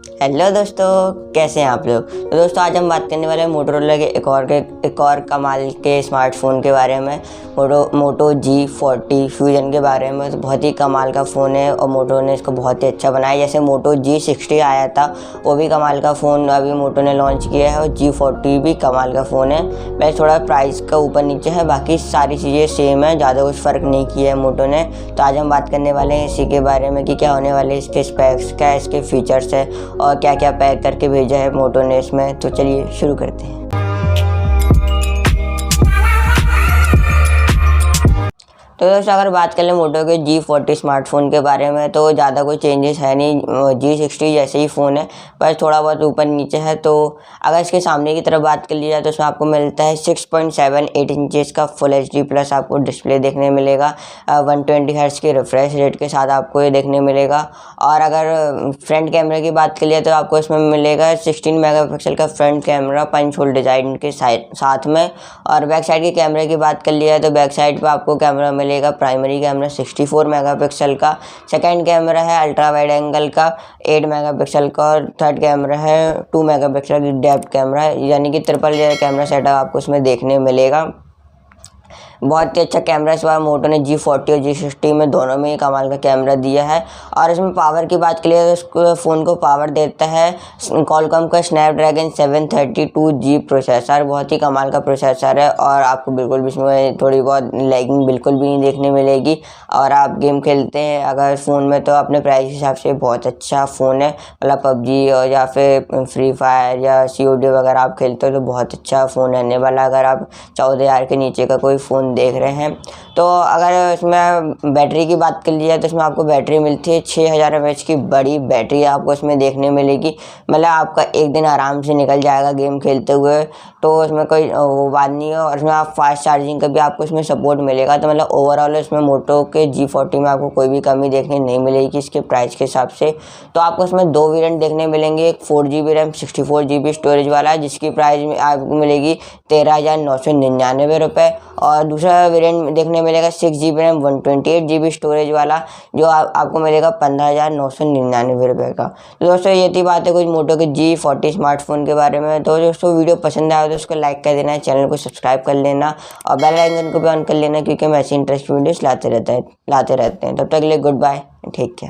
Hello दोस्तों, कैसे हैं आप लोग। तो दोस्तों आज हम बात करने वाले हैं मोटोरोला के एक और कमाल के स्मार्टफोन के बारे में। मोटो G40 फ्यूजन के बारे में। तो बहुत ही कमाल का फ़ोन है और मोटो ने इसको बहुत ही अच्छा बनाया। जैसे मोटो G60 आया था वो भी कमाल का फ़ोन अभी मोटो ने लॉन्च किया है और G40 भी कमाल का फ़ोन है। बस थोड़ा प्राइस का ऊपर नीचे है, बाकी सारी चीज़ें सेम है, ज़्यादा कुछ फ़र्क नहीं किया है मोटो ने। तो आज हम बात करने वाले हैं इसी के बारे में कि क्या होने वाले इसके स्पेक्स, क्या इसके फीचर्स है और क्या क्या पैक करके भेजा है मोटो ने इसमें। तो चलिए शुरू करते हैं। तो दोस्तों अगर बात करें मोटो के G40 स्मार्टफोन के बारे में तो ज़्यादा कोई चेंजेस है नहीं, G60 जैसे ही फ़ोन है, बस थोड़ा बहुत ऊपर नीचे है। तो अगर इसके सामने की तरफ बात कर ली जाए तो उसमें आपको मिलता है 6.78 इंचेस का फुल HD प्लस आपको डिस्प्ले देखने मिलेगा। 120 हर्ट्ज़ के रिफ्रेश रेट के साथ आपको ये देखने मिलेगा। और अगर फ्रंट कैमरे की बात कर लिया तो आपको इसमें मिलेगा 16 मेगापिक्सल का front camera punch hole design के साथ में। और बैक साइड के कैमरे की बात कर लिया तो बैक साइड पर आपको कैमरा मिलेगा प्राइमरी कैमरा 64 मेगापिक्सल का, सेकंड कैमरा है अल्ट्रा वाइड एंगल का 8 मेगापिक्सल का और थर्ड कैमरा है 2 मेगापिक्सल की डेप्थ कैमरा है, यानी कि ट्रिपल लेयर कैमरा सेटअप आपको इसमें देखने मिलेगा। बहुत ही अच्छा कैमरा इस बार मोटो ने G40 और G60 में दोनों में ही कमाल का कैमरा दिया है। और इसमें पावर की बात करें तो इसको फ़ोन को पावर देता है Qualcomm का स्नैपड्रैगन 732G प्रोसेसर। बहुत ही कमाल का प्रोसेसर है और आपको बिल्कुल भी इसमें थोड़ी बहुत लैगिंग बिल्कुल भी नहीं देखने मिलेगी। और आप गेम खेलते हैं अगर फ़ोन में तो अपने प्राइस के हिसाब से बहुत अच्छा फ़ोन है। मतलब पबजी और या फिर फ्री फायर या COD वगैरह आप खेलते हो तो बहुत अच्छा फ़ोन रहने वाला। अगर आप 14,000 के नीचे का कोई फ़ोन देख रहे हैं तो अगर इसमें बैटरी की बात कर ली जाए तो इसमें आपको बैटरी मिलती है 6000 mAh की बड़ी बैटरी आपको इसमें देखने मिलेगी। मतलब आपका एक दिन आराम से निकल जाएगा गेम खेलते हुए, तो इसमें कोई वो बात नहीं है। और इसमें आप फास्ट चार्जिंग का भी आपको इसमें सपोर्ट मिलेगा। तो मतलब ओवरऑल इसमें मोटो के G40 में आपको कोई भी कमी देखने नहीं मिलेगी इसके प्राइस के हिसाब से। तो आपको इसमें दो वेरिएंट देखने मिलेंगे, एक 4GB रैम 64GB स्टोरेज वाला जिसकी प्राइस में आपको मिलेगी 13,999 रुपये, और दूसरा वेरिएंट देखने मिलेगा 6GB रैम 128GB स्टोरेज वाला जो आपको मिलेगा 15,999 रुपये का। तो दोस्तों ये थी बात है कुछ मोटो के G40 स्मार्टफोन के बारे में। तो दोस्तों वीडियो पसंद आया तो उसको लाइक कर देना, चैनल को सब्सक्राइब कर लेना और बेल आइकन को भी ऑन कर लेना, क्योंकि हम ऐसी इंटरेस्टिंग वीडियोस लाते रहते हैं। तब तक के लिए गुड बाय, टेक केयर।